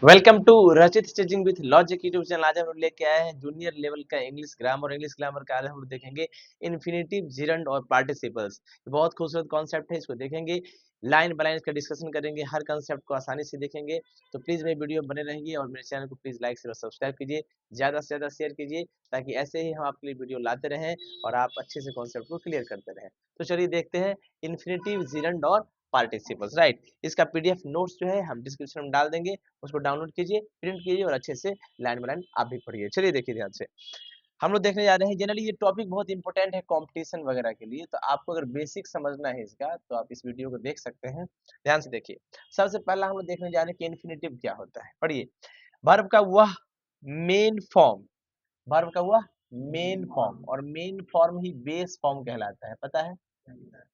Welcome to रचित stitching with logic YouTube channel. आज हम लोग लेके आए हैं जूनियर लेवल का इंग्लिश ग्रामर का। आज हम लोग देखेंगे इन्फिनेटिव, जिरंड और पार्टिसिपल्स। बहुत खूबसूरत कॉन्सेप्ट है, इसको देखेंगे, लाइन बाय लाइन इसका डिस्कशन करेंगे, हर कॉन्सेप्ट को आसानी से देखेंगे। तो प्लीज मेरी वीडियो बने रहेंगी और मेरे चैनल को प्लीज लाइक और सब्सक्राइब कीजिए, ज्यादा से ज्यादा शेयर कीजिए, ताकि ऐसे ही हम आपके लिए वीडियो लाते रहें और आप अच्छे से कॉन्सेप्ट को क्लियर करते रहें। तो चलिए देखते हैं इन्फिनेटिव, जिरंड और पार्टिसिपल्स। राइट, इसका पीडीएफ नोट्स जो है हम डिस्क्रिप्शन में डाल देंगे, उसको डाउनलोड कीजिए, प्रिंट कीजिए और अच्छे से लाइन बाय लाइन आप भी पढ़िए। चलिए देखिए ध्यान से, हम लोग देखने जा रहे हैं। जनरली ये टॉपिक बहुत इंपॉर्टेंट है कंपटीशन वगैरह के लिए, तो आपको अगर बेसिक समझना है इसका तो आप इस वीडियो को देख सकते हैं। ध्यान से देखिए, सबसे पहला हम लोग देखने जा रहे हैं कि इन्फिनेटिव क्या होता है। पढ़िए, वर्ब का वह मेन फॉर्म, वर्ब का वह मेन फॉर्म, और मेन फॉर्म ही बेस फॉर्म कहलाता है, पता है?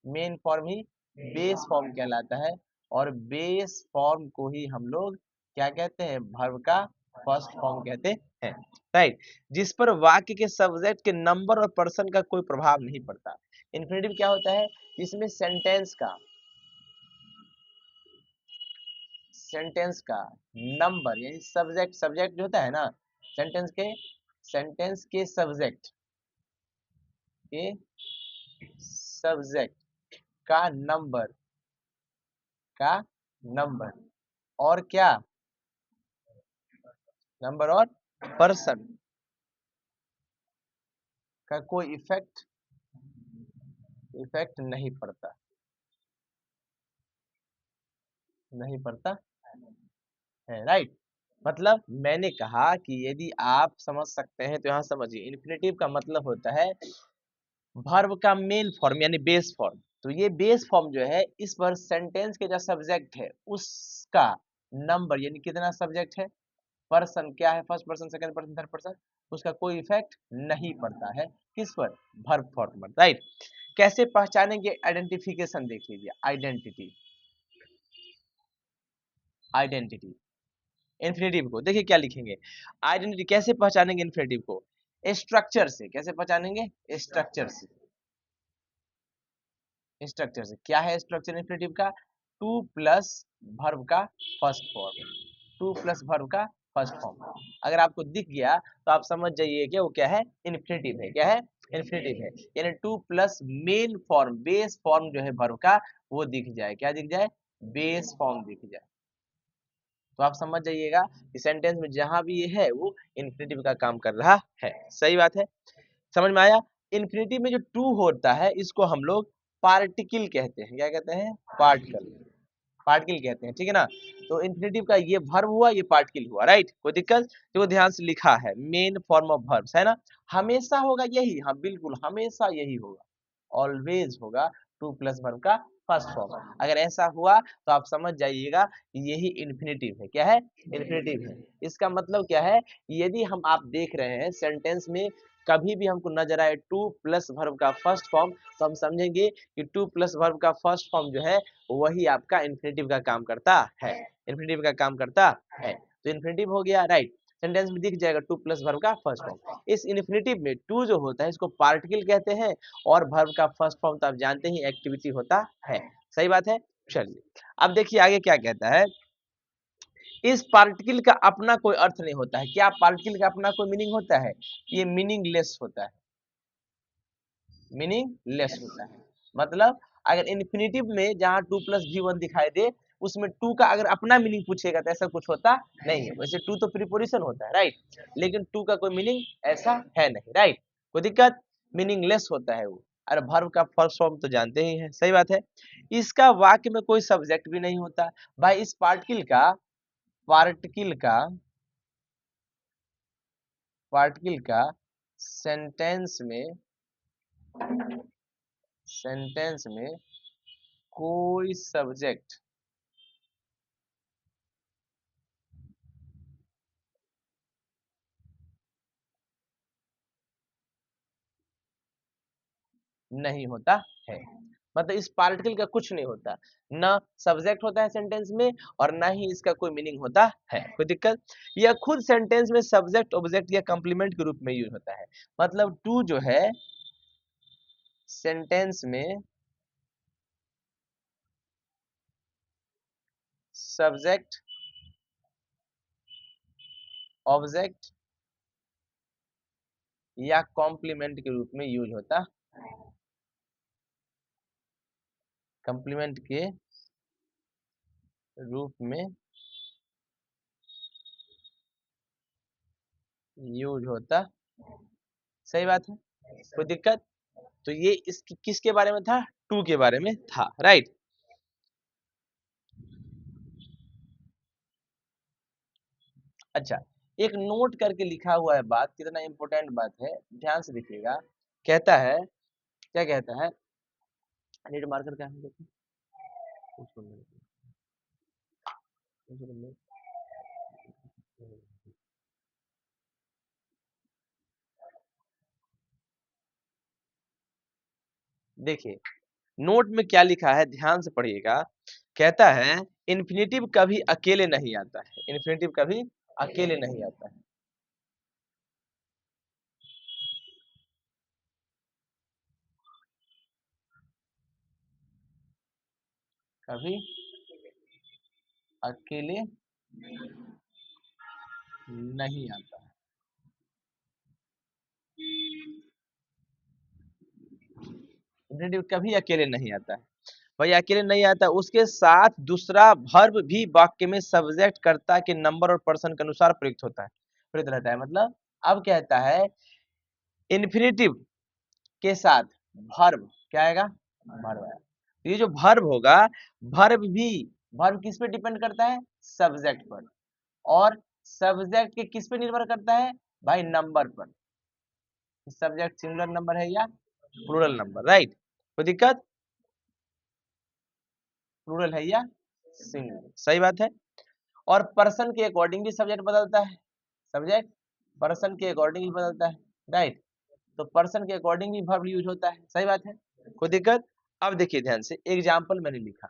मेन फॉर्म ही बेस फॉर्म कहलाता है, और बेस फॉर्म को ही हम लोग क्या कहते हैं? वर्ब का फर्स्ट फॉर्म कहते हैं। राइट, जिस पर वाक्य के सब्जेक्ट के नंबर और पर्सन का कोई प्रभाव नहीं पड़ता। इन्फिनेटिव क्या होता है? जिसमें सेंटेंस का नंबर यानी सब्जेक्ट, सब्जेक्ट जो होता है ना, सेंटेंस के सब्जेक्ट का नंबर और क्या, नंबर और पर्सन का कोई इफेक्ट नहीं पड़ता है। राइट, मतलब मैंने कहा कि यदि आप समझ सकते हैं तो यहाँ समझिए, इन्फिनेटिव का मतलब होता है वर्ब का मेन फॉर्म यानी बेस फॉर्म। तो ये बेस फॉर्म जो है, इस पर सेंटेंस के जो सब्जेक्ट है उसका नंबर यानी कितना सब्जेक्ट है, पर्सन क्या है, first person, second person, third person, उसका कोई इफेक्ट नहीं पड़ता है। किस पर? वर्ब फॉर्म पर। राइट, कैसे पहचानेंगे? आइडेंटिफिकेशन देख लीजिए, आइडेंटिटी इन्फिनेटिव को देखिए क्या लिखेंगे। आइडेंटिटी कैसे पहचानेंगे इन्फिनेटिव को? स्ट्रक्चर से। कैसे पहचानेंगे? स्ट्रक्चर से क्या है स्ट्रक्चर इन्फिनेटिव का? टू प्लस वर्ब का first form, to plus verb का फर्स्ट फॉर्म। अगर आपको दिख गया तो आप समझ जाइए कि वो क्या है, इन्फिनेटिव है। क्या है? इन्फिनेटिव है, यानी two plus main form, base form जो है वर्ब का, वो दिख जाए। क्या दिख जाए? बेस फॉर्म दिख जाए। तो आप समझ जाइएगा कि सेंटेंस में जहां भी ये है वो इन्फिनेटिव का काम कर रहा है। सही बात है, समझ में आया? इन्फिनेटिव में जो टू होता है इसको हम लोग पार्टिकल कहते हैं। क्या कहते हैं? पार्टिकल कहते हैं, ठीक है ना। तो इन्फिनेटिव का ये वर्ब हुआ, ये पार्टिकल हुआ। राइट, कोई दिक्कत? देखो ध्यान से लिखा है, मेन फॉर्म ऑफ वर्ब्स है ना, हमेशा होगा यही। हाँ बिल्कुल, हमेशा यही होगा, ऑलवेज होगा टू प्लस वर्ब का फर्स्ट फॉर्म। अगर ऐसा हुआ तो आप समझ जाइएगा यही इन्फिनेटिव है। क्या है? इन्फिनेटिव है। इसका मतलब क्या है? यदि हम आप देख रहे हैं सेंटेंस में कभी भी हमको नजर आए टू प्लस वर्ब का फर्स्ट फॉर्म, तो हम समझेंगे कि टू प्लस वर्ब का फर्स्ट फॉर्म जो है वही आपका इन्फिनेटिव का काम करता है। इन्फिनेटिव का काम करता है, तो इन्फिनेटिव हो गया। राइट, सेंटेंस में दिख जाएगा टू प्लस वर्ब का फर्स्ट फॉर्म। इस इन्फिनेटिव में टू जो होता है इसको पार्टिकल कहते हैं, और वर्ब का फर्स्ट फॉर्म तो आप जानते ही एक्टिविटी होता है। सही बात है। चलिए अब देखिए आगे क्या कहता है। इस पार्टिकल का अपना कोई अर्थ नहीं होता है। क्या पार्टिकल का अपना कोई मीनिंग होता है? ये मीनिंगलेस होता है, मीनिंगलेस होता है। मतलब अगर इन्फिनेटिव में जहां टू प्लस वी वन दिखाई दे, उसमें टू का अगर अपना मीनिंग पूछेगा तो ऐसा कुछ होता नहीं है। वैसे टू तो प्रीपोजिशन होता है, राइट, लेकिन टू का कोई मीनिंग ऐसा है नहीं। राइट, कोई दिक्कत? मीनिंगलेस होता है वो। अरे वर्ब का फर्स्ट फॉर्म तो जानते ही हैं। सही बात है। इसका वाक्य में कोई सब्जेक्ट भी नहीं होता। भाई इस पार्टिकल का सेंटेंस में कोई सब्जेक्ट नहीं होता है। मतलब इस पार्टिकल का कुछ नहीं होता, ना सब्जेक्ट होता है सेंटेंस में, और ना ही इसका कोई मीनिंग होता है। कोई दिक्कत? यह खुद सेंटेंस में सब्जेक्ट, ऑब्जेक्ट या कंप्लीमेंट के रूप में यूज होता है। मतलब टू जो है सेंटेंस में सब्जेक्ट ऑब्जेक्ट या कॉम्प्लीमेंट के रूप में यूज होता, कॉम्प्लीमेंट के रूप में यूज होता। सही बात है, कोई दिक्कत? तो ये इसकी किसके बारे में था? टू के बारे में था, राइट। अच्छा, एक नोट करके लिखा हुआ है बात, कितना इंपॉर्टेंट बात है, ध्यान से देखिएगा। कहता है, क्या कहता है, नीट मार्कर क्या है देखो, उसको देखिए नोट में क्या लिखा है, ध्यान से पढ़िएगा। कहता है इन्फिनेटिव कभी अकेले नहीं आता है, इन्फिनेटिव कभी अकेले नहीं आता है। कभी अकेले नहीं आता है। इन्फिनेटिव कभी अकेले नहीं आता है। भाई अकेले नहीं आता, उसके साथ दूसरा वर्ब भी वाक्य में सब्जेक्ट कर्ता के नंबर और पर्सन के अनुसार प्रयुक्त होता है, प्रयुक्त रहता है। मतलब अब कहता है इन्फिनेटिव के साथ वर्ब क्या आएगा, वर्ब आएगा। तो ये जो वर्ब होगा, वर्ब भी, वर्ब किस पे डिपेंड करता है, सब्जेक्ट पर। और सब्जेक्ट के किस पे निर्भर करता है भाई, नंबर पर। सब्जेक्ट सिंगुलर नंबर है या प्लूरल नंबर, राइट। कोई दिक्कत? प्लूरल है या सिंगुलर, सही बात है। और पर्सन के अकॉर्डिंग भी सब्जेक्ट बदलता है, सब्जेक्ट पर्सन के अकॉर्डिंग ही बदलता है, राइट। तो पर्सन के अकॉर्डिंग भी वर्ब यूज होता है, सही बात है, कोई दिक्कत? अब देखिए ध्यान से, एग्जाम्पल मैंने लिखा,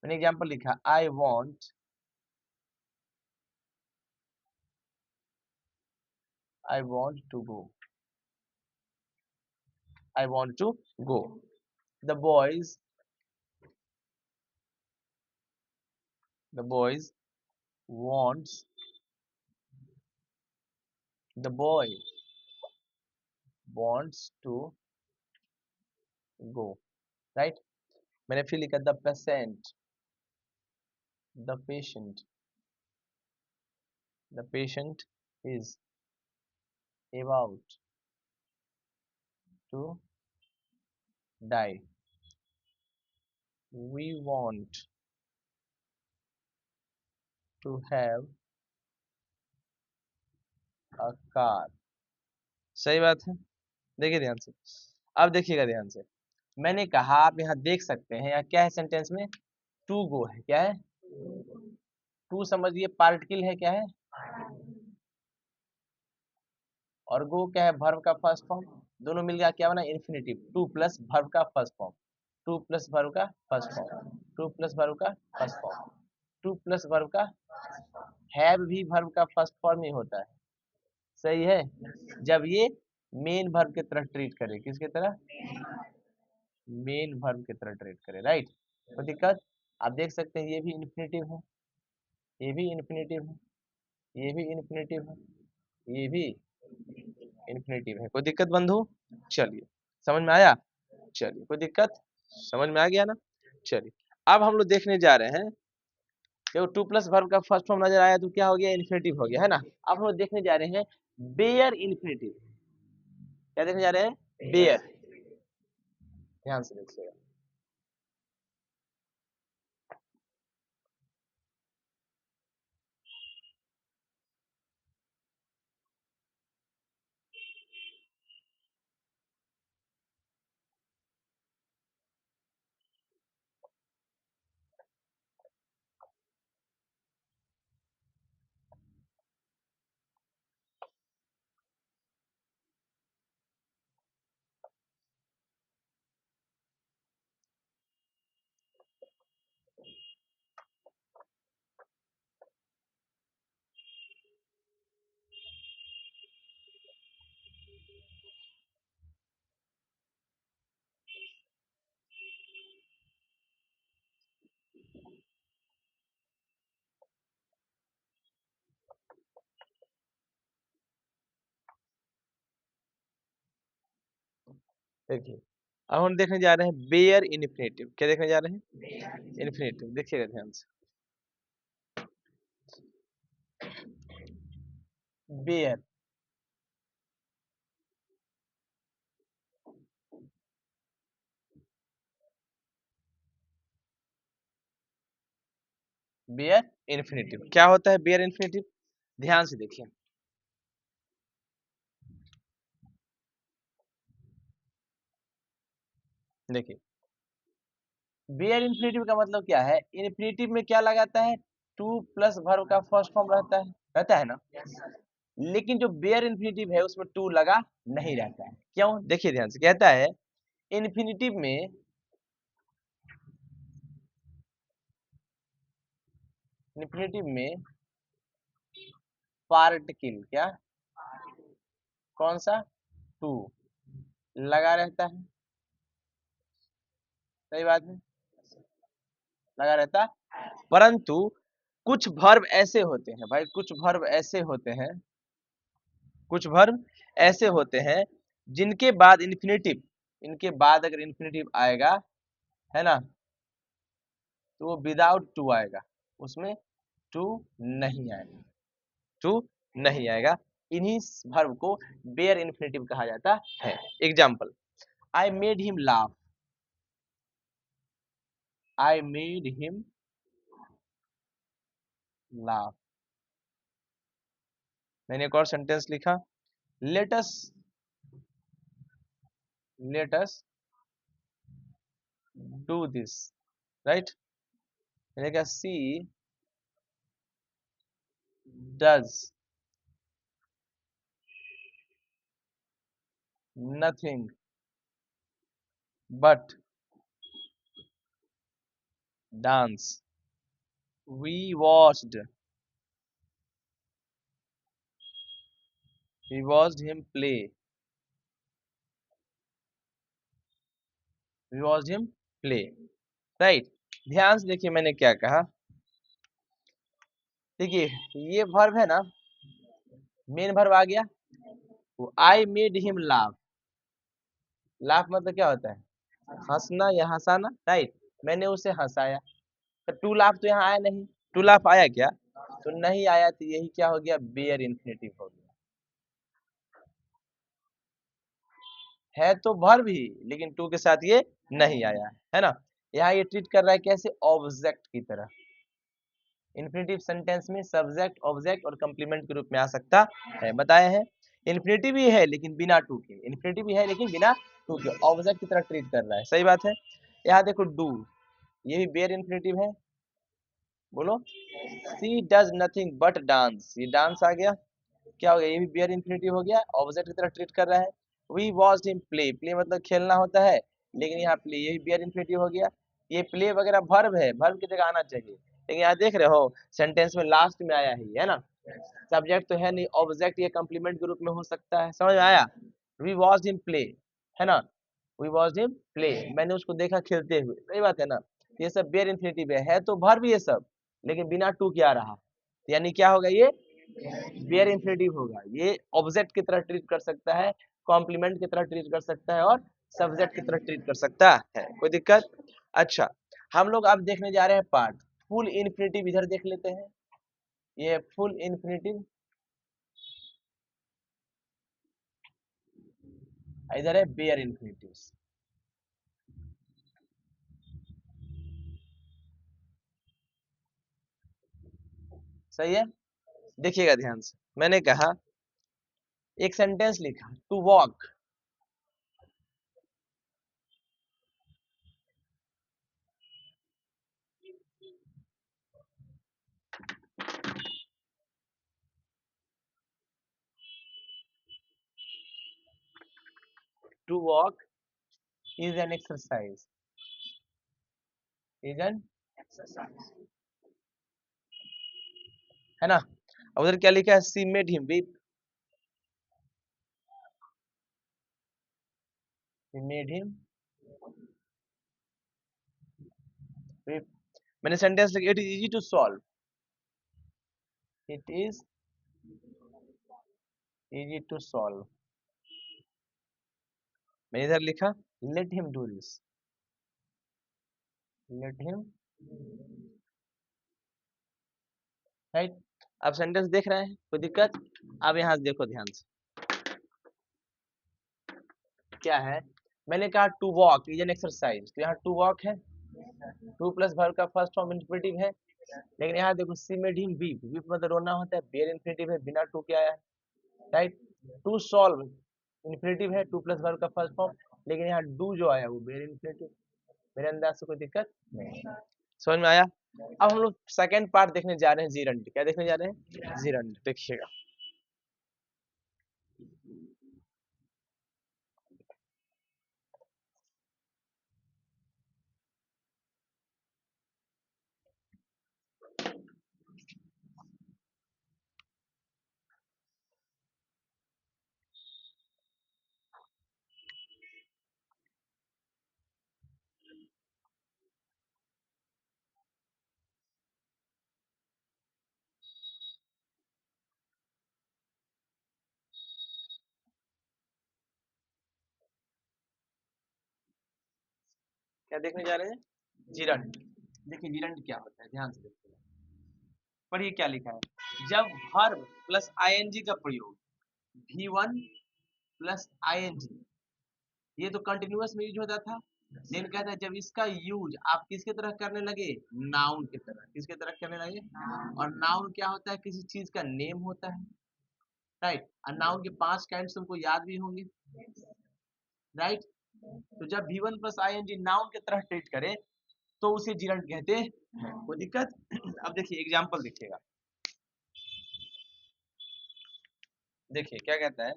मैंने एग्जाम्पल लिखा, I want to go, I want to go, the boys, the boys wants, the boy wants to go, right। मैंने फिर लिखा the patient, the patient, the patient is about to die, we want to have a car। सही बात है, देखिए ध्यान से। अब देखिएगा ध्यान से, मैंने कहा, आप यहाँ देख सकते हैं, यहाँ क्या है सेंटेंस में, टू गो है, क्या है, टू समझिए पार्टिकल है, क्या है, और गो क्या है, वर्ब का फर्स्ट फॉर्म। दोनों मिल गया क्या बना, इन्फिनिटिव, टू प्लस वर्ब का first form, to plus verb का first form, to plus verb का first form, to plus verb का, हैव भी वर्ब का फर्स्ट फॉर्म ही होता है, सही है। जब ये मेन वर्ब की तरह ट्रीट करे, किसके तरह, मेन वर्ब की तरह ट्रीट करे, राइट। कोई दिक्कत? आप देख सकते हैं ये भी इन्फिनिटिव है, ये भी इन्फिनिटिव है, ये भी इन्फिनिटिव है, ये भी इन्फिनिटिव है। कोई दिक्कत बंधु? चलिए, समझ में आया? चलिए, कोई दिक्कत, समझ में आ गया ना? चलिए, अब हम लोग देखने जा रहे हैं, देखो टू प्लस वर्ब का फर्स्ट फॉर्म नजर आया तो क्या हो गया, इन्फिनिटिव हो गया, है ना। अब हम लोग देखने जा रहे हैं बेयर इन्फिनिटिव। क्या देखने जा रहे हैं, बेयर, ध्यान से देखिएगा। देखिए अब हम देखने जा रहे हैं बेयर इन्फिनेटिव। क्या देखने जा रहे हैं? इन्फिनेटिव। देखिएगा ध्यान से। बेयर, बेयर इन्फिनेटिव क्या होता है? बेयर इन्फिनेटिव ध्यान से देखिए। देखिए बेयर इन्फिनेटिव का मतलब क्या है? इन्फिनेटिव में क्या लगाता है? टू प्लस वर्ब का फर्स्ट फॉर्म रहता है ना। लेकिन जो बेयर इन्फिनेटिव है उसमें टू लगा नहीं रहता है। क्यों? देखिए ध्यान से। कहता है इन्फिनेटिव में, इन्फिनेटिव में पार्टिकल क्या, कौन सा? टू लगा रहता है। सही बात है, लगा रहता है। परंतु कुछ वर्ब ऐसे होते हैं भाई, कुछ वर्ब ऐसे होते हैं, कुछ वर्ब ऐसे होते हैं जिनके बाद इन्फिनेटिव, इनके बाद अगर इन्फिनेटिव आएगा, है ना, तो वो विदाउट टू आएगा, उसमें टू नहीं आएगा, टू नहीं आएगा। इन्हीं वर्ब को बेयर इन्फिनेटिव कहा जाता है। Example, I made him laugh, I made him laugh. मैंने एक और सेंटेंस लिखा, let's, let's do this, right. मैंने कहा she does nothing but dance, we watched him play, we watched him play, right. ध्यान से देखिए मैंने क्या कहा। देखिए ये वर्ब है ना, मेन वर्ब आ गया, वो आई मेड हिम लाफ। लाफ मतलब क्या होता है? हंसना या हंसाना, राइट। मैंने उसे हंसाया। तो टू लाफ तो यहाँ आया नहीं, टू लाफ आया क्या? तो नहीं आया, तो यही क्या हो गया? बेयर इन्फिनेटिव हो गया। है तो वर्ब ही, लेकिन टू के साथ ये नहीं आया है ना। यहाँ ये ट्रीट कर रहा है कैसे? ऑब्जेक्ट की तरह। इन्फिनेटिव सेंटेंस में सब्जेक्ट, ऑब्जेक्ट और कंप्लीमेंट के रूप में आ सकता है, बताए हैं। इन्फिनेटिव ही है लेकिन बिना टू के, इन्फिनेटिव ही है लेकिन बिना टू के, ऑब्जेक्ट की तरह ट्रीट कर रहा है। सही बात है। यहाँ देखो डू, ये भी बेयर इन्फिनेटिव है। बोलो, सी डज नथिंग बट डांस, ये डांस आ गया, क्या हो गया? ये भी बेयर इन्फिनेटिव हो गया, ऑब्जेक्ट की तरह ट्रीट कर रहा है। We watched him play, play मतलब खेलना होता है, लेकिन यहाँ प्ले, ये भी बेयर इन्फिनेटिव हो गया। ये प्ले वगैरह वर्ब है, वर्ब की जगह आना चाहिए, लेकिन यहाँ देख रहे हो सेंटेंस में लास्ट में आया है ना। सब्जेक्ट तो है नहीं, ऑब्जेक्ट ये कंप्लीमेंट के रूप में हो सकता है। समझ में आया? वी वॉच्ड हिम प्ले, है ना, वी वॉच्ड हिम प्ले, मैंने उसको देखा खेलते हुए। सही बात है ना। ये सब बेयर इन्फिनेटिव है तो वर्ब ये सब, लेकिन बिना टू के आ रहा, यानी क्या होगा? ये बेयर इन्फिनेटिव होगा। ये ऑब्जेक्ट की तरह ट्रीट कर सकता है, कॉम्प्लीमेंट की तरह ट्रीट कर सकता है और सब्जेक्ट की तरह ट्रीट कर सकता है। कोई दिक्कत? अच्छा, हम लोग अब देखने जा रहे हैं पार्ट फुल इन्फिनेटिव। इधर देख लेते हैं, ये फुल इन्फिनेटिव, इधर है बेयर इन्फिनेटिव। सही है। देखिएगा ध्यान से, मैंने कहा एक सेंटेंस लिखा, to walk, to walk is an exercise, is an, है ना। अब उधर क्या लिखा है? She made him weep, she made him weep. मैंने सेंटेंस लिखा, it is easy to solve, it is easy to solve, मैंने इधर लिखा let him do this, let him, right. अब सेंटेंस देख रहे हैं, कोई दिक्कत? अब यहाँ देखो ध्यान से, क्या है, मैंने कहा to walk is an exercise, तो यहाँ टू वॉक है, टू प्लस वर्ब का फर्स्ट फॉर्म इंफिनिटिव है, लेकिन यहाँ देखो she made him weep, weep मतलब रोना होता है, बेयर इंफिनिटिव है, बिना टू के आया है, राइट। टू सॉल्व इंफिनिटिव है, टू प्लस वर्ब का फर्स्ट फॉर्म, लेकिन यहाँ डू जो आया वो बेयर इंफिनिटिव, मेरे अंदाज से कोई दिक्कत नहीं, समझ में आया? अब हम लोग सेकंड पार्ट देखने जा रहे हैं जीरंड, क्या देखने जा रहे हैं? जीरंड, देखिएगा। क्या देखने जा रहे हैं? जीरंड। देखिए जीरंड क्या होता है, ध्यान से देखिए, पढ़िए क्या लिखा है, जब वर्ब प्लस आईएनजी का प्रयोग V1 प्लस आईएनजी, ये तो कंटिन्यूअस में यूज होता था, लेकिन कहता है जब इसका यूज आप किसके तरह करने लगे, नाउन की तरह, किसके तरह करने लगे, और नाउन क्या होता है, किसी चीज का नेम होता है, राइट। और नाउन के 5 काइंड तुमको याद भी होंगे, राइट। तो जब V1 प्लस आईएनजी नाउन की तरह ट्रीट करे तो उसे जीरंड कहते हैं, कोई दिक्कत? अब देखिए एग्जांपल देखिएगा, देखिए क्या कहता है,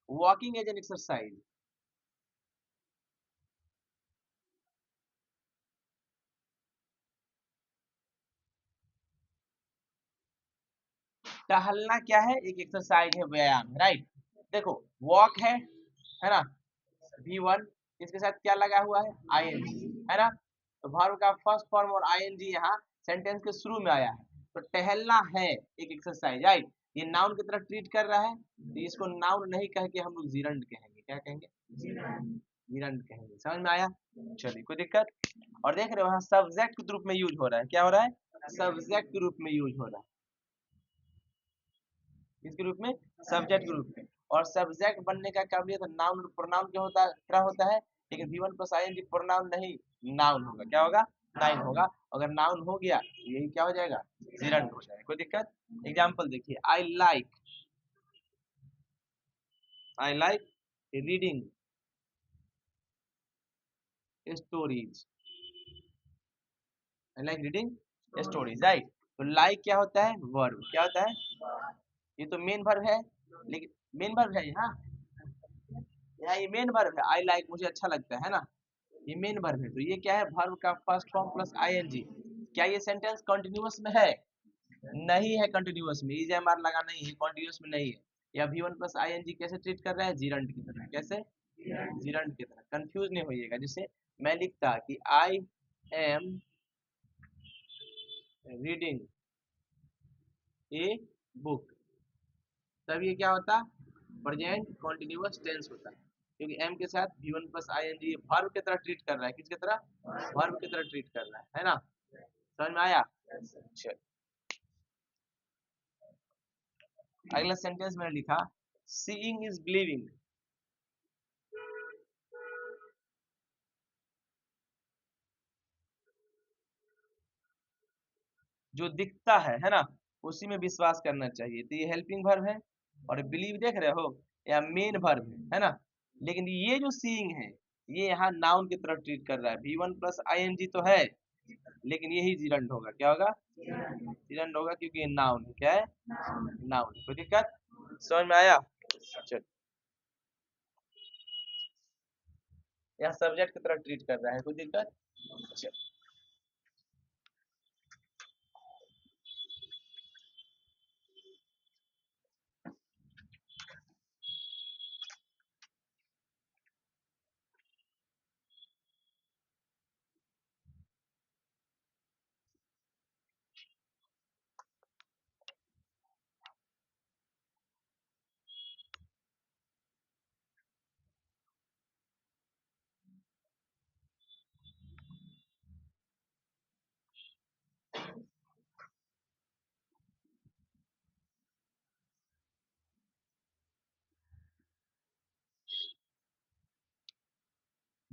वॉकिंग एज एन एक्सरसाइज, टहलना क्या है, एक एक्सरसाइज है, व्यायाम है, राइट। देखो वॉक है ना, V1, इसके साथ क्या लगा हुआ है, आईएनजी, है ना, तो वर्ब का फर्स्ट फॉर्म और आईएनजी यहाँ सेंटेंस के शुरू में आया है, तो टहलना है एक एक्सरसाइज, राइट। ये नाउन की तरह ट्रीट कर रहा है, तो इसको नाउन नहीं कह के हम लोग जीरंड कहेंगे, क्या कहेंगे, जीरंड कहेंगे, समझ में आया? चलिए कोई दिक्कत? और देख रहे हो यहाँ सब्जेक्ट के रूप में यूज हो रहा है, क्या हो रहा है, सब्जेक्ट के रूप में यूज हो रहा है, किसके रूप में, सब्जेक्ट के रूप में। और सब्जेक्ट बनने का काम ये तो नाउन और प्रोनाउन क्या होता है, तरह होता है, लेकिन V1 प्लस आईएनजी प्रोनाउन नहीं, नाउन होगा, क्या होगा, नाउन होगा, अगर नाउन हो गया तो यही क्या हो जाएगा, जीरंड हो जाएगा, कोई दिक्कत? एग्जांपल देखिए, I like reading stories, I like reading stories, right. तो लाइक क्या होता है, वर्ब, क्या होता है, ये तो मेन वर्ब है, लेकिन मेन वर्ब है यहाँ, यहाँ ये मेन वर्ब है, आई लाइक मुझे अच्छा लगता है ना, ये मेन वर्ब है, तो ये क्या है, वर्ब का फर्स्ट फॉर्म प्लस आईएनजी। क्या ये सेंटेंस कंटिन्यूअस में है, नहीं है, कंटिन्यूअस में ईजेएमआर लगा नहीं है, कंटिन्यूअस में नहीं है, या V1 प्लस आईएनजी कैसे ट्रीट कर रहा है, जीरंड की तरह, कैसे, जीरंड की तरह, कंफ्यूज नहीं होइएगा, जिससे मैं लिखता कि I am reading a book, तब ये क्या होता, प्रेजेंट कॉन्टिन्यूअस टेंस होता है, क्योंकि एम के साथ V1 प्लस आईएनजी वर्ब की तरह ट्रीट कर रहा है, किसकी तरह, वर्ब की तरह ट्रीट कर रहा है ना, समझ में आया? चल, अगला सेंटेंस मैंने लिखा, सीइंग इज बिलीविंग, जो दिखता है ना, उसी में विश्वास करना चाहिए, तो ये हेल्पिंग वर्ब है, और बिलीव देख रहे हो, या मेन वर्ब है ना, लेकिन ये जो सीइंग है ये यहाँ नाउन की तरफ ट्रीट कर रहा है, V1 प्लस आईएनजी तो है, लेकिन यही जीरंड होगा, क्या होगा, जीरंड होगा, क्योंकि ये नाउन है, क्या है, नाउन, कोई दिक्कत, समझ में आया? चल, यहाँ सब्जेक्ट की तरफ ट्रीट कर रहा है, कोई दिक्कत? चल,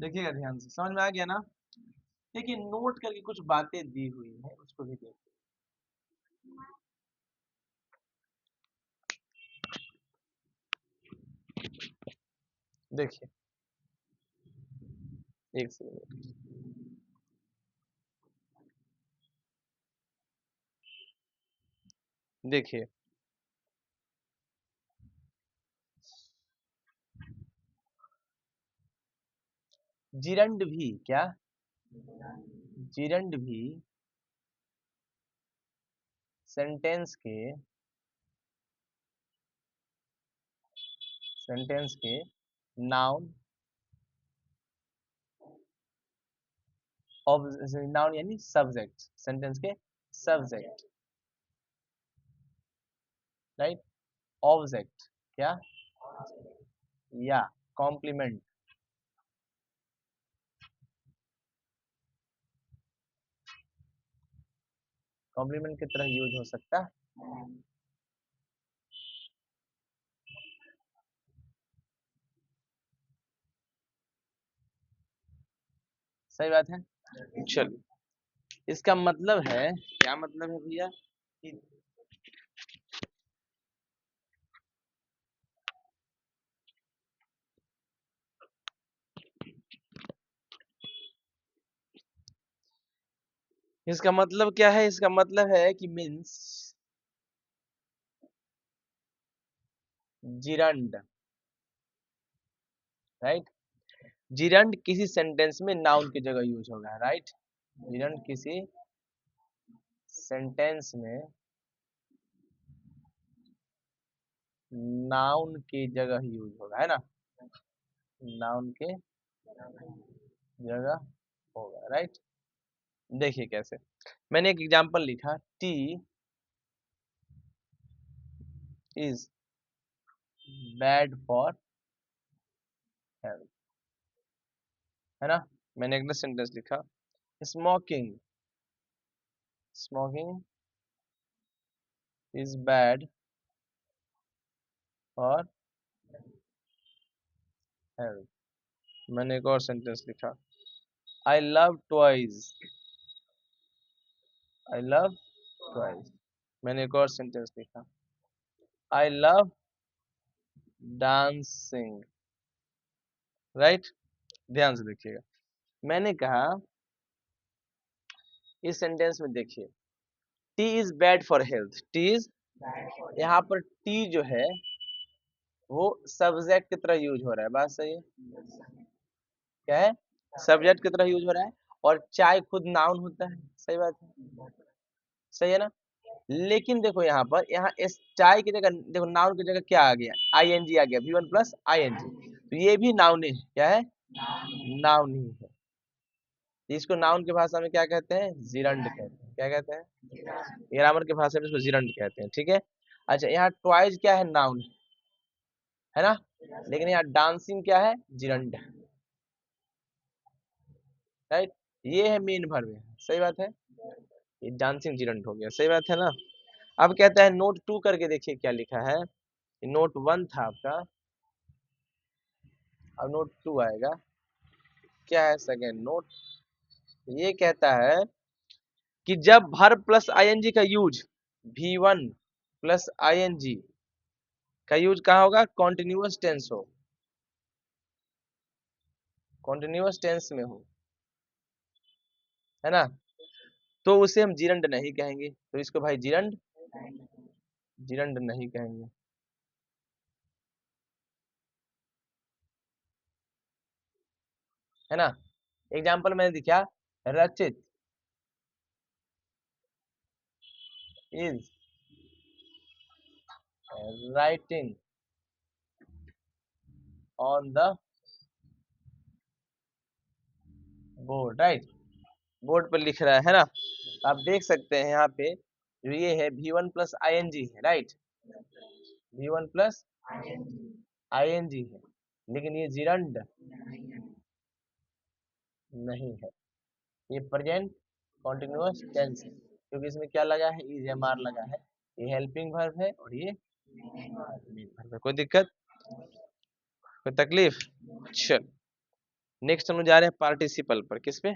देखिएगा ध्यान से, समझ में आ गया ना। देखिए नोट करके कुछ बातें दी हुई है, उसको भी देखिए। देखिए एक सेकंड, देखिए जिरंड भी क्या, जिरंड भी सेंटेंस के, सेंटेंस के नाउन, ऑब नाउन यानी सब्जेक्ट, सेंटेंस के सब्जेक्ट, राइट, ऑब्जेक्ट क्या, या कॉम्प्लीमेंट, कॉम्प्लीमेंट की तरह यूज हो सकता है। सही बात है। चलिए इसका मतलब है, क्या मतलब है भैया कि इसका मतलब क्या है, इसका मतलब है कि मीन्स जिरंड, राइट, जिरंड किसी सेंटेंस में नाउन की जगह यूज होगा, राइट, जिरंड किसी सेंटेंस में नाउन की जगह यूज होगा, है ना, नाउन के जगह होगा, राइट। देखिए कैसे, मैंने एक एग्जांपल लिखा, T is bad for health, है ना, मैंने एक सेंटेंस लिखा, smoking, smoking is bad for health. मैंने एक और सेंटेंस लिखा, I love toys, I love toys. मैंने एक और सेंटेंस लिखा, आई लव डांसिंग, राइट। ध्यान से देखिएगा, मैंने कहा इस सेंटेंस में देखिए, T is bad for health, T is, यहाँ पर टी जो है वो सब्जेक्ट की तरह यूज हो रहा है, बात सही है, क्या है, सब्जेक्ट की तरह यूज हो रहा है, और चाय खुद नाउन होता है, सही बात है, सही है ना। लेकिन देखो यहाँ पर, यहाँ इस चाय की जगह देखो, नाउन की जगह क्या आ गया, आईएनजी आ गया, V1 प्लस आईएनजी, तो ये भी नाउन ही है, क्या है, नाउन ही है। इसको नाउन की भाषा में क्या कहते हैं, जिरंड कहते हैं, क्या कहते हैं, ग्रामर की भाषा में इसको जिरंड कहते हैं, ठीक है। अच्छा यहाँ ट्वाइज क्या है, नाउन है ना, लेकिन यहाँ डांसिंग क्या है, जिरंड, राइट, ये है मेन वर्ब है, सही बात है, ये डांसिंग जिरंड हो गया, सही बात है ना। अब कहता है नोट 2 करके देखिए क्या लिखा है, नोट 1 था आपका, अब नोट 2 आएगा, क्या है सेकेंड नोट, ये कहता है कि जब वर्ब प्लस आईएनजी का यूज V1 प्लस आईएनजी का यूज कहाँ होगा, कॉन्टिन्यूअस टेंस हो, कॉन्टिन्यूअस टेंस में हो, है ना, तो उसे हम जिरंड नहीं कहेंगे, तो इसको भाई जिरंड, जिरंड नहीं कहेंगे, है ना। एग्जाम्पल मैंने दिखा, रचित is writing on the board, right, board पर लिख रहा है ना। आप देख सकते हैं यहाँ पे जो ये है V1 प्लस आईएनजी है, राइट, V1 प्लस आईएनजी है, लेकिन ये जिरंड नहीं है, ये प्रेजेंट कॉन्टिन्यूअस टेंस है, क्योंकि इसमें क्या लगा है, इज एम आर लगा है, ये हेल्पिंग वर्ब है और ये मेन वर्ब है। कोई दिक्कत, कोई तकलीफ, चल नेक्स्ट हम लोग जा रहे हैं पार्टिसिपल पर। किस पे?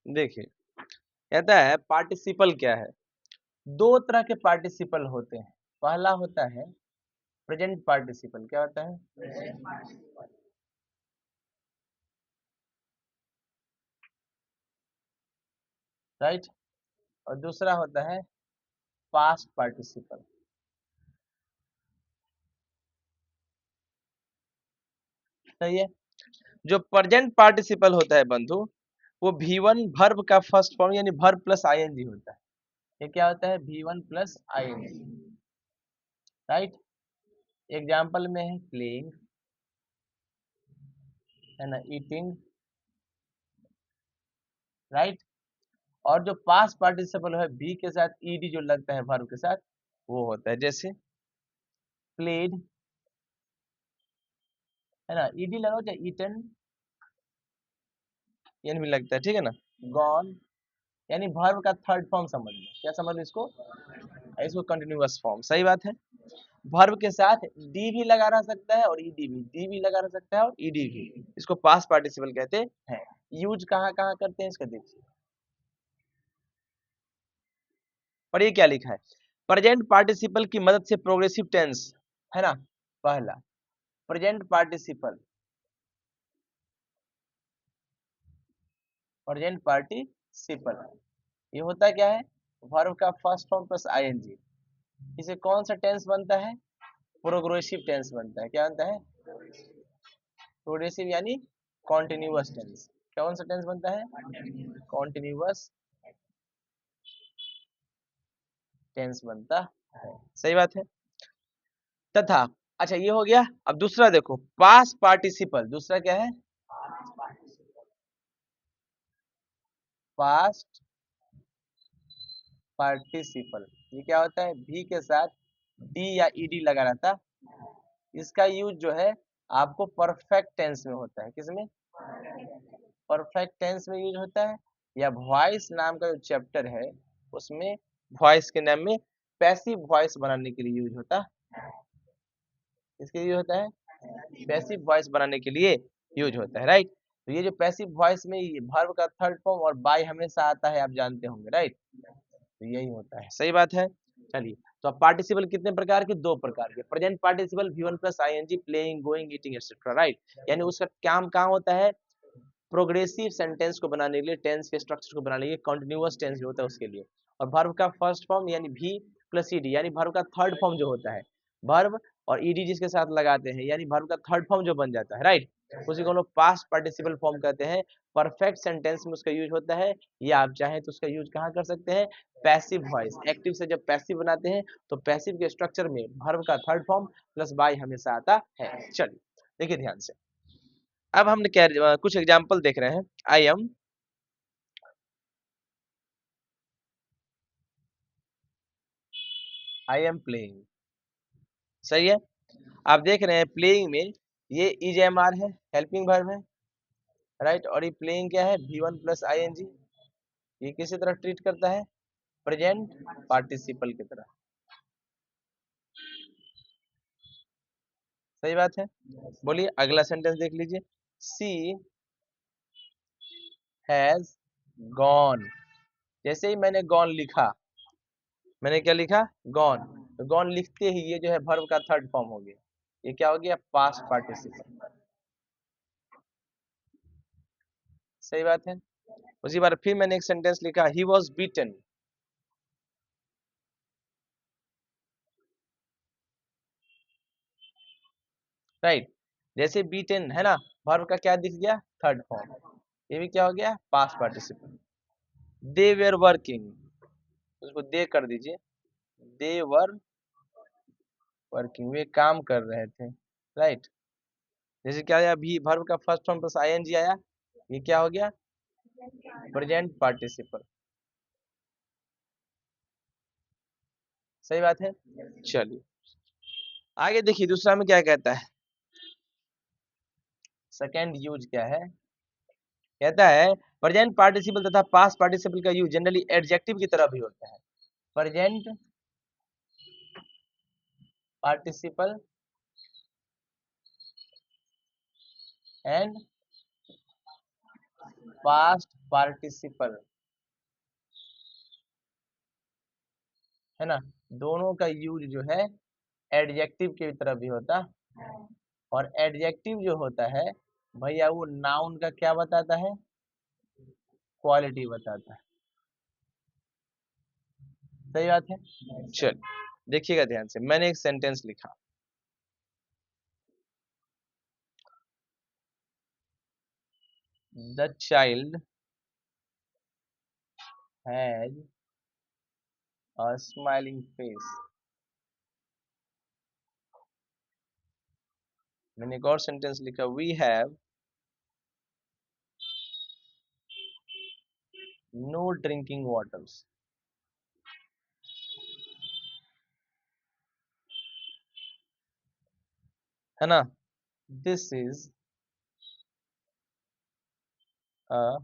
देखिए, कहता है पार्टिसिपल क्या है। दो तरह के पार्टिसिपल होते हैं। पहला होता है प्रेजेंट पार्टिसिपल। क्या होता है? राइट। और दूसरा होता है पास्ट पार्टिसिपल। सही है। जो प्रेजेंट पार्टिसिपल होता है बंधु, वो V1 वर्ब का फर्स्ट फॉर्म यानी वर्ब प्लस आईएनजी होता है। ये क्या होता है? V1 plus ING. Right. Example में है प्लेइंग, है ना, ईटिंग। राइट। और जो पास्ट पार्टिसिपल है बी के साथ ईडी जो लगता है वर्ब के साथ, वो होता है जैसे प्लेड, है ना, ईडी लगाओ चाहे ईटन, यानी भी लगता है, ठीक है ना। गॉन, यानी वर्ब का थर्ड फॉर्म समझ लो। क्या समझ लो इसको? इसको कंटिन्यूअस फॉर्म। सही बात है। वर्ब के साथ डी भी लगा रह सकता है और ईडी भी, डी भी लगा रह सकता है और ईडी भी। इसको पास्ट पार्टिसिपल कहते हैं। यूज कहाँ कहाँ करते हैं इसका देखिए। और ये क्या लिखा है? प्रेजेंट पार्टिसिपल की मदद से प्रोग्रेसिव टेंस, है ना। पहला प्रेजेंट पार्टिसिपल, प्रेजेंट पार्टिसिपल ये होता क्या है? वर्ब का फर्स्ट फॉर्म प्लस आईएनजी। इसे कौन सा टेंस बनता है? प्रोग्रेसिव टेंस बनता है। क्या बनता है? प्रोग्रेसिव यानी कॉन्टिन्यूअस टेंस। कौन सा टेंस बनता है? कॉन्टिन्यूअस टेंस बनता है। सही बात है। तथा, अच्छा ये हो गया। अब दूसरा देखो, पास्ट पार्टिसिपल। दूसरा क्या है? Past participle. ये क्या होता है? भी के साथ डी या ईडी लगा रहता। इसका यूज जो है आपको परफेक्ट टेंस में होता है। किसमें? परफेक्ट टेंस में यूज होता है, या वॉइस नाम का जो चैप्टर है उसमें वॉइस के नाम में पैसिव वॉइस बनाने के लिए यूज होता है। इसके लिए होता है पैसिव वॉइस बनाने के लिए यूज होता है। राइट। तो ये जो पैसिव वॉइस में वर्ब का थर्ड फॉर्म और बाय हमेशा आता है, आप जानते होंगे। राइट। तो यही होता है। सही बात है। चलिए, तो अब पार्टिसिपल कितने प्रकार के? दो प्रकार के। Present participle V1 plus ING, playing, going, eating etcetera. Right. यानी उसका काम कहाँ होता है? प्रोग्रेसिव सेंटेंस को बनाने के लिए, टेंस के स्ट्रक्चर को बनाने के लिए, कंटिन्यूअस टेंस जो होता है उसके लिए। और वर्ब का फर्स्ट फॉर्म यानी भी प्लस ईडी, यानी वर्ब का थर्ड फॉर्म जो होता है, वर्ब और ईडी जिसके साथ लगाते हैं, यानी वर्ब का थर्ड फॉर्म जो बन जाता है। राइट। उसी को हम लोग पास्ट पार्टिसिपल फॉर्म कहते हैं। परफेक्ट सेंटेंस में उसका यूज होता है, या आप चाहें तो उसका यूज कहाँ कर सकते हैं? Passive voice. एक्टिव से जब पैसिव बनाते हैं तो पैसिव के स्ट्रक्चर में वर्ब का थर्ड फॉर्म प्लस बाय हमेशा आता है। चलिए देखिए ध्यान से। अब हम क्या कुछ एग्जाम्पल देख रहे हैं। I am playing. सही है। आप देख रहे हैं प्लेइंग में ये इज एम आर है, हेल्पिंग वर्ब है। राइट। और ये प्लेइंग क्या है? V1 plus I N G. ये किसी तरह ट्रीट करता है? प्रेजेंट पार्टिसिपल की तरह। सही बात है। बोलिए अगला सेंटेंस देख लीजिए। सी हैज गॉन। जैसे ही मैंने गॉन लिखा, मैंने क्या लिखा? गॉन। तो गॉन लिखते ही ये जो है वर्ब का थर्ड फॉर्म हो गया। ये क्या हो गया? Past participle. सही बात है। उसी बार फिर मैंने एक सेंटेंस लिखा, ही वॉज बीटन। राइट। जैसे बीटन है ना, वर्ब का क्या दिख गया? Third form. ये भी क्या हो गया? Past participle. They were working, उसको दे कर दीजिए। दे वर वर्किंग, वे काम कर रहे थे। राइट। जैसे क्या आया? भी वर्ब का फर्स्ट फॉर्म प्लस आईएनजी आया। ये क्या हो गया? Present participle. सही बात है। चलिए आगे देखिए दूसरा में क्या कहता है। सेकेंड यूज क्या है, कहता है प्रेजेंट पार्टिसिपल तथा पास्ट पार्टिसिपल का यूज जनरली एडजेक्टिव की तरह भी होता है। Present participle and past participle, है ना, दोनों का यूज जो है एडजेक्टिव की तरह भी होता है। और एडजेक्टिव जो होता है भैया वो नाउन का क्या बताता है, क्वालिटी बताता है। सही बात है। चल देखिएगा ध्यान से, मैंने एक सेंटेंस लिखा, the child has a smiling face. मैंने एक और सेंटेंस लिखा, we have no drinking waters. है ना, this is a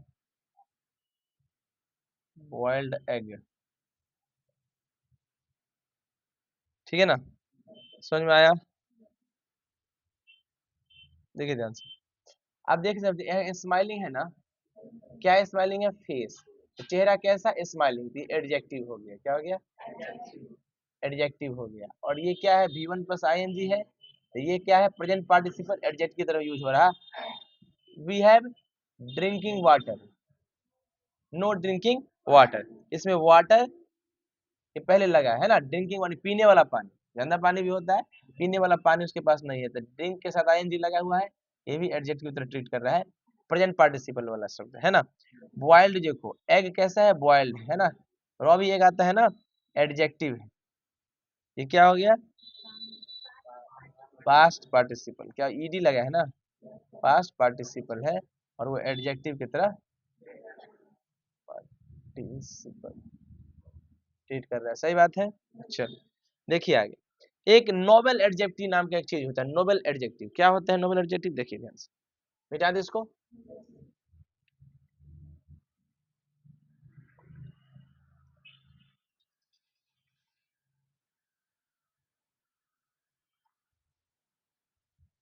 boiled egg. ठीक है ना, समझ में आया। देखिए ध्यान से, आप देख सकते हैं स्माइलिंग है ना, क्या स्माइलिंग है, फेस। तो चेहरा कैसा, स्माइलिंग थी, एडजेक्टिव हो गया, क्या हो गया, एडजेक्टिव हो गया। और ये क्या है, V1 प्लस ING है, तो ये क्या है, प्रेजेंट पार्टिसिपल एडजेक्टिव की तरह यूज हो रहा। We have drinking water, no drinking water, इसमें वाटर ये पहले लगा है ना, ड्रिंकिंग वाली पीने वाला पानी, गंदा पानी भी होता है, पीने वाला पानी उसके पास नहीं है, तो ड्रिंक के साथ ING लगा हुआ है, ये भी एडजेक्टिव की तरह ट्रीट कर रहा है, प्रेजेंट पार्टिसिपल वाला शब्द है ना। बॉइल्ड देखो, एग कैसा है, बॉइल्ड है ना, रॉ भी एग आता है ना, एडजेक्टिव है। ये क्या हो गया, पास्ट पार्टिसिपल, क्या ED लगा है ना, पास्ट पार्टिसिपल है, और वो एडजेक्टिव की तरह पार्टिसिपल ट्रीट कर रहा है। सही बात है। चलो देखिए आगे, एक नोबल एडजेक्टिव नाम का एक चीज होता है, नोबल एडजेक्टिव। क्या होता है नोबल एडजेक्टिव, देखिए ध्यान से, मिटा दे इसको।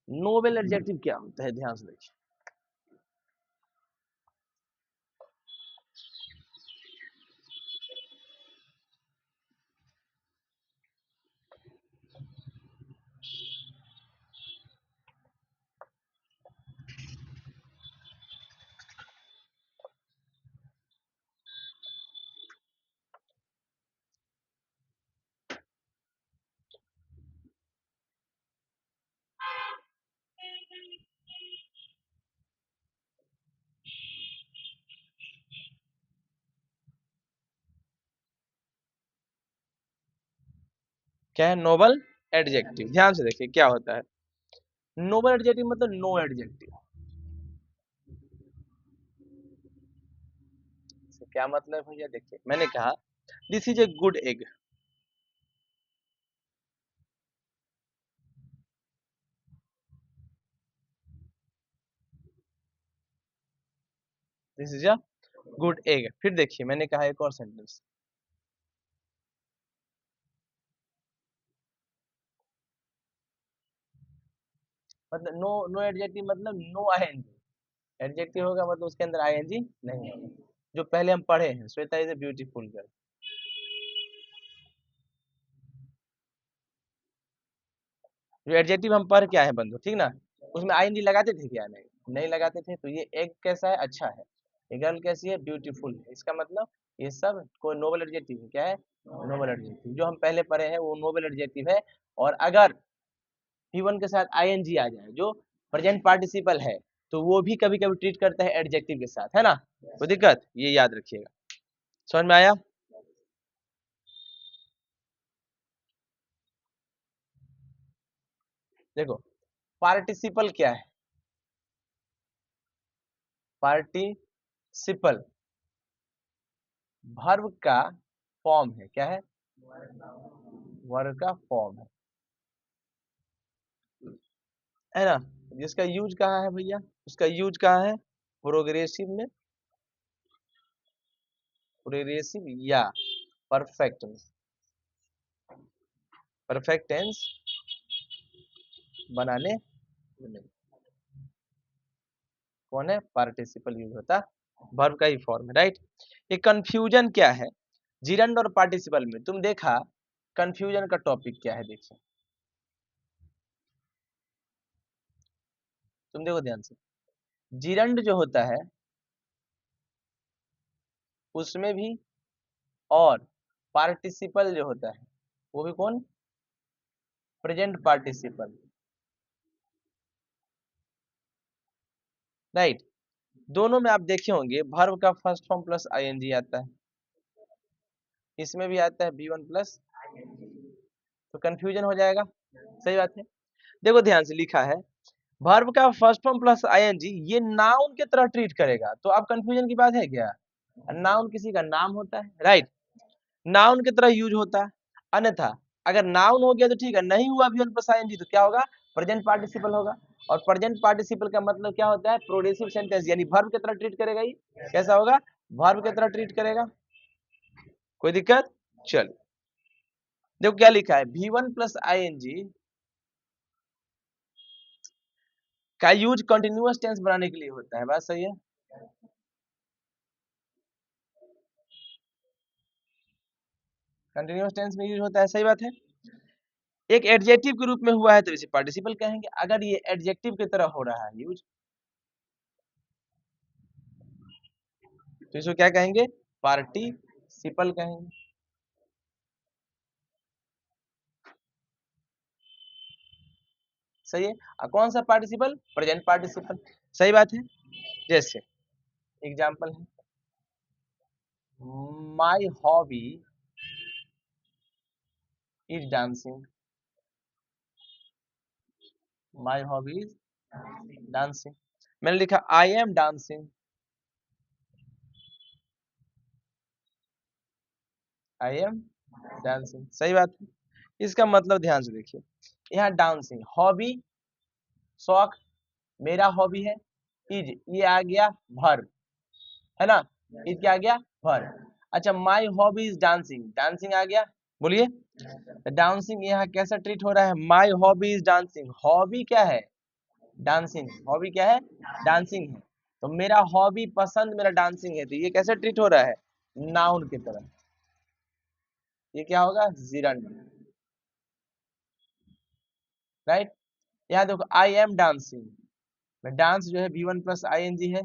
नोबल एडजेक्टिव क्या होता है, ध्यान से देखिए। क्या है नोबल एडजेक्टिव, ध्यान से देखिए क्या होता है। नोबल एडजेक्टिव मतलब नो एडजेक्टिव। क्या मतलब भैया, देखिए मैंने कहा this is a good egg, this is a good egg. फिर देखिए मैंने कहा एक और सेंटेंस, मतलब नो, नो एडजेक्टिव मतलब नो ING, एडजेक्टिव होगा मतलब उसके अंदर ING नहीं होगा, जो पहले हम पढ़े हैं, Shweta is a beautiful girl. जो एडजेक्टिव हम पढ़ के आए हैं बंधु, ठीक ना, उसमें ING लगाते थे क्या, नहीं नहीं लगाते थे। तो ये एग कैसा है, अच्छा है, ये गर्ल कैसी है, ब्यूटीफुल है, इसका मतलब ये सब कोई नोबल एडजेक्टिव है, क्या है, नोबल एडजेक्टिव। जो हम पहले पढ़े हैं वो नोबल एडजेक्टिव है। और अगर P1 के साथ ING आ जाए जो प्रेजेंट पार्टिसिपल है, तो वो भी कभी कभी ट्रीट करता है एडजेक्टिव के साथ, है ना, कोई दिक्कत, ये याद रखिएगा। समझ में आया। देखो पार्टिसिपल क्या है, पार्टी सिपल वर्ब का फॉर्म है, क्या है? वर्ब का फॉर्म है ना? जिसका यूज कहाँ है भैया? उसका यूज कहाँ है? प्रोग्रेसिव में, प्रोग्रेसिव या परफेक्ट में। परफेक्ट टेंस बनाने में कौन है? पार्टिसिपल यूज होता, वर्ब का ही फॉर्म है, राइट। ये कंफ्यूजन क्या है जिरंड और पार्टिसिपल में? तुम देखा कंफ्यूजन का टॉपिक क्या है? देखिए, तुम देखो ध्यान से, जिरंड जो होता है उसमें भी, और पार्टिसिपल जो होता है वो भी कौन? Present participle, right. दोनों में आप देखे होंगे वर्ब का फर्स्ट फॉर्म प्लस आईएनजी आता है, इसमें भी आता है V1 प्लस, तो कंफ्यूजन हो जाएगा। सही बात है। देखो ध्यान से लिखा है वर्ब का फर्स्ट फॉर्म प्लस आईएनजी, ये नाउन की तरह ट्रीट करेगा, तो अब कंफ्यूजन की बात है क्या? नाउन किसी का नाम होता है, राइट, नाउन की तरह यूज होता है। अन्यथा अगर नाउन हो गया तो ठीक है, नहीं हुआ V1 प्लस आईएनजी तो क्या होगा? प्रेजेंट पार्टिसिपल होगा। और प्रेजेंट पार्टिसिपल का मतलब क्या होता है? प्रोग्रेसिव सेंटेंस, यानी वर्ब की तरह ट्रीट करेगा। ये कैसा होगा? वर्ब की तरह ट्रीट करेगा। कोई दिक्कत? चलो देखो क्या लिखा है, V1 प्लस आईएनजी का यूज कंटिन्यूअस टेंस बनाने के लिए होता है। बात सही है। कंटिन्यूअस टेंस में यूज होता है, सही बात है। एक एडजेक्टिव के रूप में हुआ है तो इसे पार्टिसिपल कहेंगे। अगर ये एडजेक्टिव की तरह हो रहा है यूज तो इसको क्या कहेंगे? पार्टिसिपल कहेंगे। सही है। कौन सा पार्टिसिपल? Present participle. सही बात है। जैसे एग्जांपल है, my hobby is dancing, my hobby is dancing. मैंने लिखा I am dancing, I am dancing. सही बात है। इसका मतलब ध्यान से देखिए, यहाँ डांसिंग हॉबी, शौक, मेरा हॉबी है, इज ये आ गया वर्ब, है ना? इज क्या आ गया? वर्ब। अच्छा, my hobby is dancing, dancing आ गया। बोलिए, डांसिंग यहाँ कैसा ट्रीट हो रहा है? My hobby is dancing, hobby क्या है? डांसिंग। हॉबी क्या है? डांसिंग है। तो मेरा हॉबी पसंद मेरा डांसिंग है, तो ये कैसे ट्रीट हो रहा है? नाउन की तरह। ये क्या होगा? Gerund, right. यहाँ देखो आई एम डांसिंग में डांस जो है V1 प्लस आईएनजी है,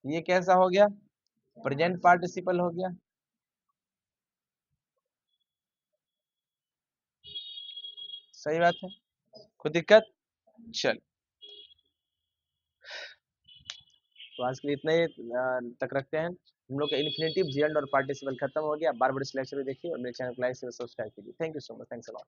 ये कैसा हो गया? प्रेजेंट पार्टिसिपल हो गया। सही बात है। कोई दिक्कत? चल, तो आज के लिए इतना ही तक रखते हैं। हम लोग का इन्फिनेटिव, जिरंड और पार्टिसिपल खत्म हो गया। बार बार इस लेक्चर को देखिए और मेरे चैनल को लाइक शेयर सब्सक्राइब कीजिए। Thank you so much, thanks a lot.